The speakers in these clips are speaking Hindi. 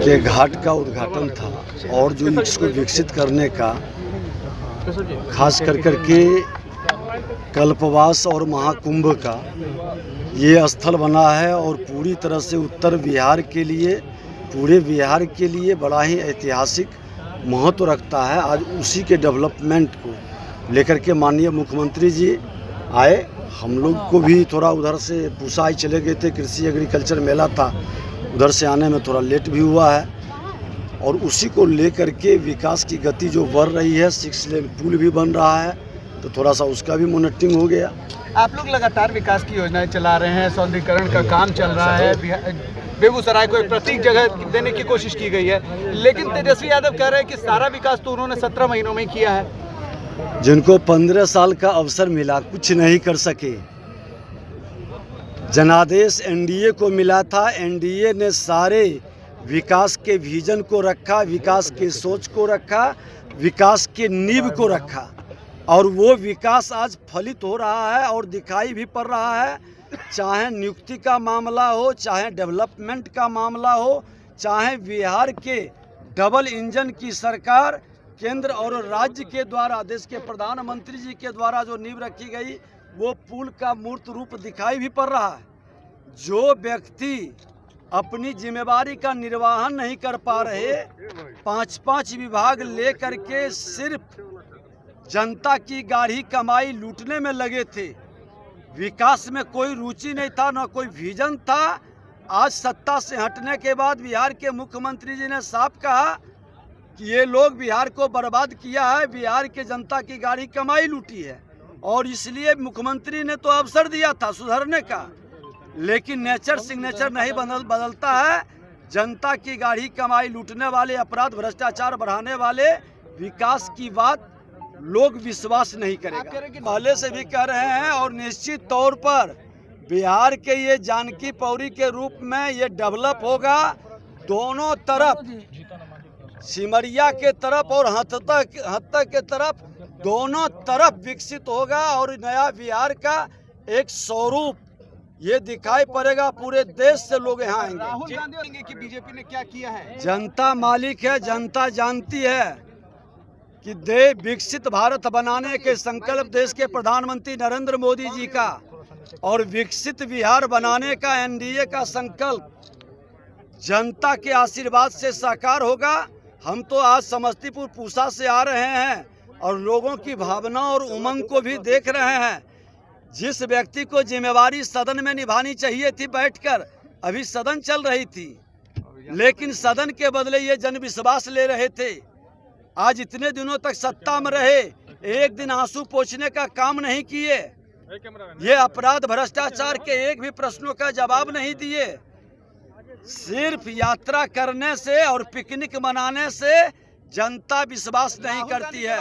के घाट का उद्घाटन था और जो इसको विकसित करने का खास कर के कल्पवास और महाकुंभ का ये स्थल बना है और पूरी तरह से उत्तर बिहार के लिए, पूरे बिहार के लिए बड़ा ही ऐतिहासिक महत्व रखता है। आज उसी के डेवलपमेंट को लेकर के माननीय मुख्यमंत्री जी आए। हम लोग को भी थोड़ा उधर से पुसाई चले गए थे, कृषि एग्रीकल्चर मेला था, उधर से आने में थोड़ा लेट भी हुआ है और उसी को लेकर के विकास की गति जो बढ़ रही है, 6 लेन पुल भी बन रहा है तो थोड़ा सा उसका भी मॉनिटरिंग हो गया। आप लोग लगातार विकास की योजनाएं चला रहे हैं, सौंदर्यीकरण का काम चल रहा है, बेगूसराय को एक प्रतीक जगह देने की कोशिश की गई है, लेकिन तेजस्वी यादव कह रहे हैं कि सारा विकास तो उन्होंने 17 महीनों में किया है। जिनको 15 साल का अवसर मिला कुछ नहीं कर सके। जनादेश एनडीए को मिला था, एनडीए ने सारे विकास के विजन को रखा, विकास के सोच को रखा, विकास के नींव को रखा और वो विकास आज फलित हो रहा है और दिखाई भी पड़ रहा है। चाहे नियुक्ति का मामला हो, चाहे डेवलपमेंट का मामला हो, चाहे बिहार के डबल इंजन की सरकार केंद्र और राज्य के द्वारा, देश के प्रधानमंत्री जी के द्वारा जो नींव रखी गई वो पुल का मूर्त रूप दिखाई भी पड़ रहा है। जो व्यक्ति अपनी जिम्मेवारी का निर्वहन नहीं कर पा रहे, 5-5 विभाग ले करके सिर्फ जनता की गाढ़ी कमाई लूटने में लगे थे, विकास में कोई रुचि नहीं था, न कोई विजन था। आज सत्ता से हटने के बाद बिहार के मुख्यमंत्री जी ने साफ कहा कि ये लोग बिहार को बर्बाद किया है, बिहार के जनता की गाढ़ी कमाई लूटी है और इसलिए मुख्यमंत्री ने तो अवसर दिया था सुधरने का, लेकिन नेचर सिग्नेचर नहीं बदलता है। जनता की गाढ़ी कमाई लूटने वाले, अपराध भ्रष्टाचार बढ़ाने वाले विकास की बात लोग विश्वास नहीं करेगा। पहले से भी कह रहे हैं और निश्चित तौर पर बिहार के ये जानकी पौड़ी के रूप में ये डेवलप होगा। दोनों तरफ, सिमरिया के तरफ और हत्ता के तरफ, दोनों तरफ विकसित होगा और नया बिहार का एक स्वरूप ये दिखाई पड़ेगा। पूरे देश से लोग यहाँ आएंगे। राहुल गांधी बोलेंगे कि बीजेपी ने क्या किया है। जनता मालिक है, जनता जानती है कि विकसित भारत बनाने के संकल्प देश के प्रधानमंत्री नरेंद्र मोदी जी का और विकसित बिहार बनाने का एनडीए का संकल्प जनता के आशीर्वाद से साकार होगा। हम तो आज समस्तीपुर पूसा से आ रहे हैं और लोगों की भावना और उमंग को भी देख रहे हैं। जिस व्यक्ति को जिम्मेवारी सदन में निभानी चाहिए थी बैठकर, अभी सदन चल रही थी, लेकिन सदन के बदले ये जन विश्वास ले रहे थे। आज इतने दिनों तक सत्ता में रहे, एक दिन आंसू पोंछने का काम नहीं किए, ये अपराध भ्रष्टाचार के एक भी प्रश्नों का जवाब नहीं दिए। सिर्फ यात्रा करने से और पिकनिक मनाने से जनता विश्वास नहीं करती है।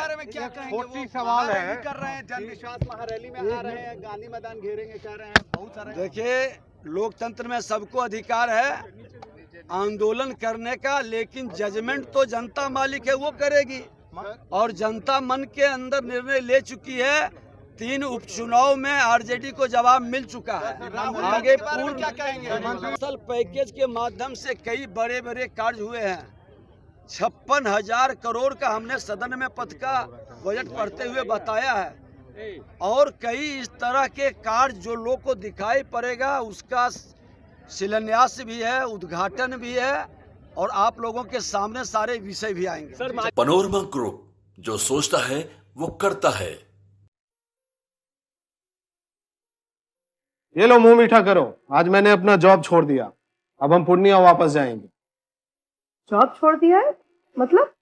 छोटी सवाल है, कर रहे हैं जन विश्वास महारैली में आ रहे हैं, गांधी मैदान घेरेंगे कह रहे हैं, बहुत सारे। देखिए, लोकतंत्र में सबको अधिकार है आंदोलन करने का, लेकिन जजमेंट तो जनता मालिक है, वो करेगी और जनता मन के अंदर निर्णय ले चुकी है। 3 उपचुनाव में आरजेडी को जवाब मिल चुका है। आगे पूर्ण क्या कहेंगे। फसल पैकेज के माध्यम से कई बड़े बड़े कार्य हुए हैं। 56,000 करोड़ का हमने सदन में पद का बजट पढ़ते हुए बताया है और कई इस तरह के कार्य जो लोग को दिखाई पड़ेगा, उसका शिलान्यास भी है, उद्घाटन भी है और आप लोगों के सामने सारे विषय भी आएंगे। पैनोरमा ग्रुप, जो सोचता है वो करता है। ये लो मुंह मीठा करो, आज मैंने अपना जॉब छोड़ दिया, अब हम पूर्णिया वापस जाएंगे। जॉब छोड़ दिया है? मतलब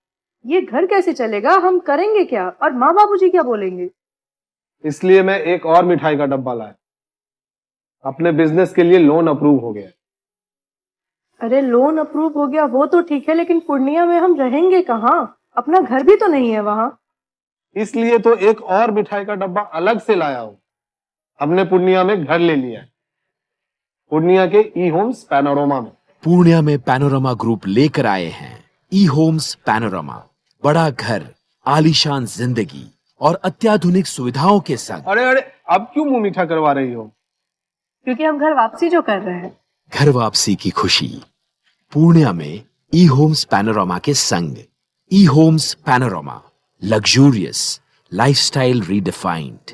ये घर कैसे चलेगा, हम करेंगे क्या और माँ बाबूजी क्या बोलेंगे? इसलिए मैं एक और मिठाई का डब्बा लाया, अपने बिजनेस के लिए लोन अप्रूव हो गया। अरे लोन अप्रूव हो गया वो तो ठीक है, लेकिन पूर्णिया में हम रहेंगे कहाँ? अपना घर भी तो नहीं है वहाँ। इसलिए तो एक और मिठाई का डब्बा अलग से लाया हूँ। हमने पूर्णिया में घर ले लिया है, पूर्णिया के ई होम्स पैनोरमा में। पूर्णिया में पैनोरमा ग्रुप लेकर आए हैं ई होम्स पैनोरमा। बड़ा घर, आलीशान जिंदगी और अत्याधुनिक सुविधाओं के संग। अरे अब क्यों मुंह मीठा करवा रही हो? क्योंकि हम घर वापसी जो कर रहे हैं। घर वापसी की खुशी पूर्णिया में ई होम्स पैनोरामा के संग। ई Homes Panorama, luxurious lifestyle redefined.